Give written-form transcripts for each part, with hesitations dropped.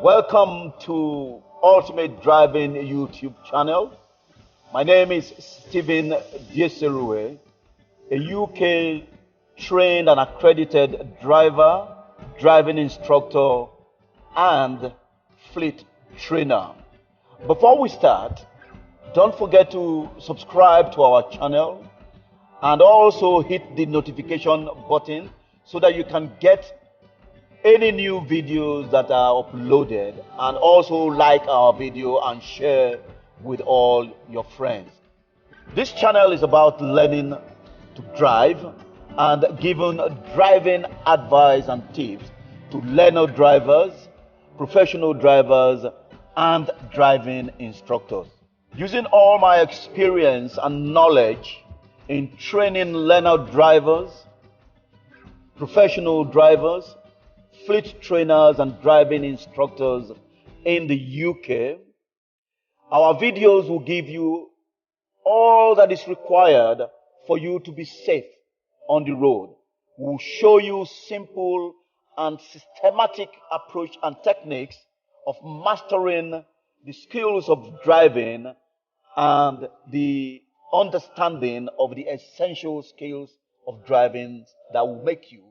Welcome to Ultimate Driving YouTube channel. My name is Stephen Dieseruvwe, a UK trained and accredited driver, driving instructor, and fleet trainer. Before we start, don't forget to subscribe to our channel and also hit the notification button so that you can get any new videos that are uploaded, and also like our video and share with all your friends. This channel is about learning to drive and giving driving advice and tips to learner drivers, professional drivers, and driving instructors. Using all my experience and knowledge in training learner drivers, professional drivers, fleet trainers, and driving instructors in the UK, our videos will give you all that is required for you to be safe on the road. We'll show you simple and systematic approach and techniques of mastering the skills of driving and the understanding of the essential skills of driving that will make you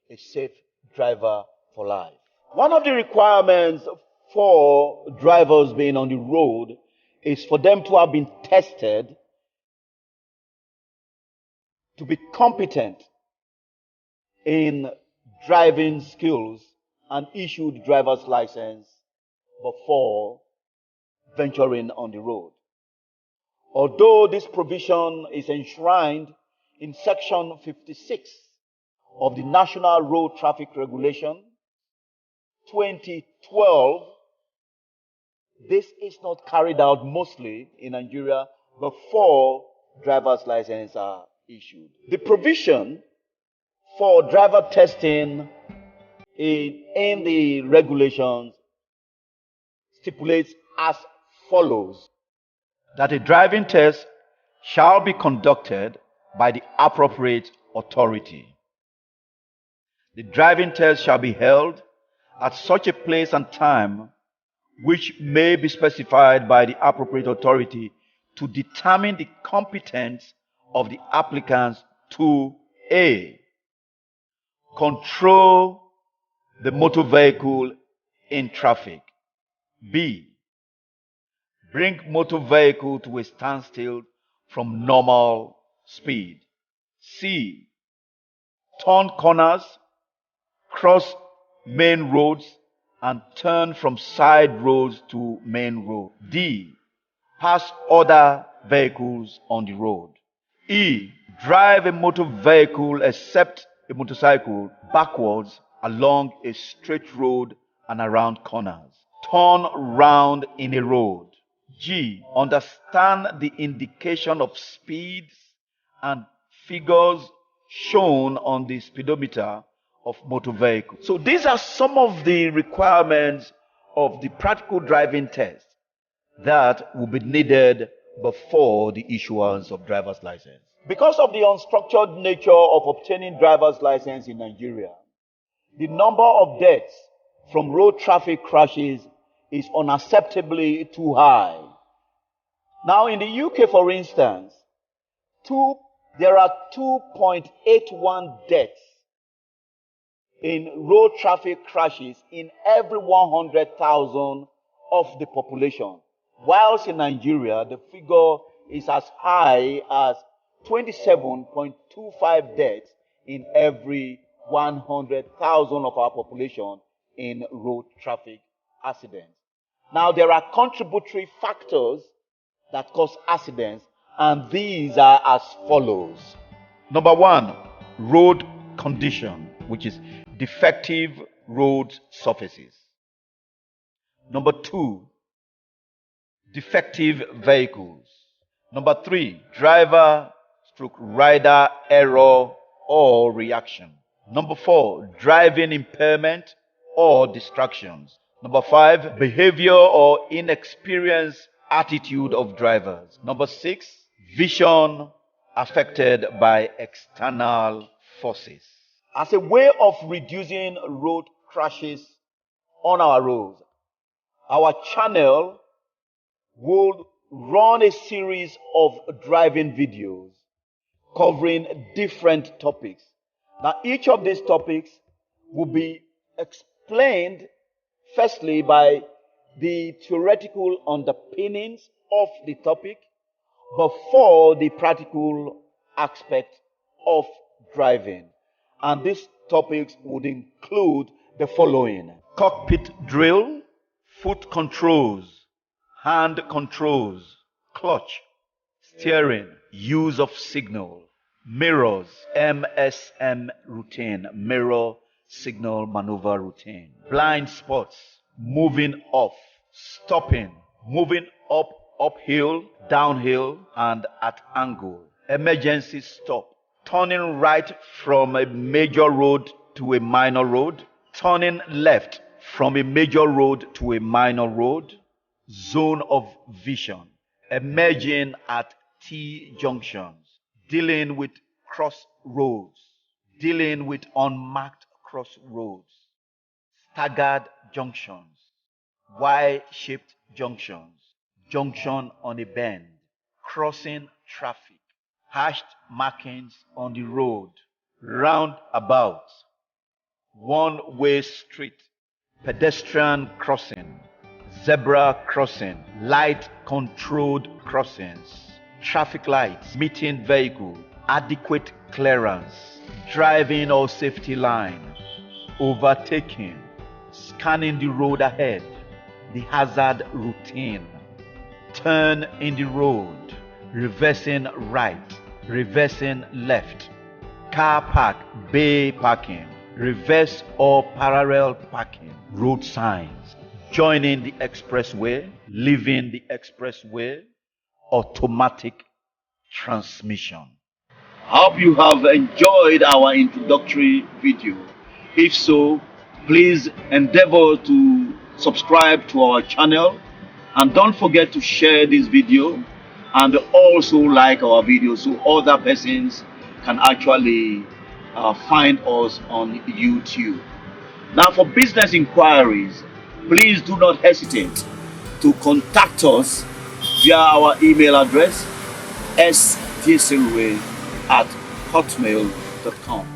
a safe driver for life. One of the requirements for drivers being on the road is for them to have been tested to be competent in driving skills and issued driver's license before venturing on the road. Although this provision is enshrined in Section 56 of the National Road Traffic Regulation 2012, this is not carried out mostly in Nigeria before driver's licenses are issued. The provision for driver testing in the regulations stipulates as follows: that a driving test shall be conducted by the appropriate authority. The driving test shall be held at such a place and time which may be specified by the appropriate authority to determine the competence of the applicants to A. Control the motor vehicle in traffic. B. Bring motor vehicle to a standstill from normal speed. C. Turn corners, cross main roads, and turn from side roads to main road. D. Pass other vehicles on the road. E. Drive a motor vehicle except a motorcycle backwards along a straight road and around corners. Turn round in a road. G. Understand the indication of speeds and figures shown on the speedometer of motor vehicle. So these are some of the requirements of the practical driving test that will be needed before the issuance of driver's license. Because of the unstructured nature of obtaining driver's license in Nigeria, the number of deaths from road traffic crashes is unacceptably too high. Now in the UK, for instance, there are 2.81 deaths in road traffic crashes in every 100,000 of the population, whilst in Nigeria the figure is as high as 27.25 deaths in every 100,000 of our population in road traffic accidents. Now there are contributory factors that cause accidents, and these are as follows. Number one, road condition, which is defective road surfaces. Number two, defective vehicles. Number three, driver/rider error or reaction. Number four, driving impairment or distractions. Number five, behavior or inexperience attitude of drivers. Number six, vision affected by external forces. As a way of reducing road crashes on our roads, Our channel will run a series of driving videos covering different topics. Now, each of these topics will be explained firstly by the theoretical underpinnings of the topic before the practical aspect of driving. And these topics would include the following: cockpit drill, foot controls, hand controls, clutch, steering, use of signal, mirrors, MSM routine, mirror signal maneuver routine, blind spots, moving off, stopping, moving up, uphill, downhill, and at angle, emergency stop, turning right from a major road to a minor road, turning left from a major road to a minor road, zone of vision, emerging at T junctions, dealing with crossroads, dealing with unmarked crossroads, staggered junctions, Y-shaped junctions, junction on a bend, crossing traffic, hashed markings on the road, roundabouts, one-way street, pedestrian crossing, zebra crossing, light controlled crossings, traffic lights, meeting vehicle, adequate clearance, driving or safety line, overtaking, scanning the road ahead, the hazard routine, turn in the road, reversing right, reversing left, car park, bay parking, reverse or parallel parking, road signs, joining the expressway, leaving the expressway, automatic transmission. I hope you have enjoyed our introductory video. If so, please endeavor to subscribe to our channel, and don't forget to share this video and also like our video so other persons can actually find us on YouTube. Now, for business inquiries, please do not hesitate to contact us via our email address, Dieseruvwe@hotmail.com.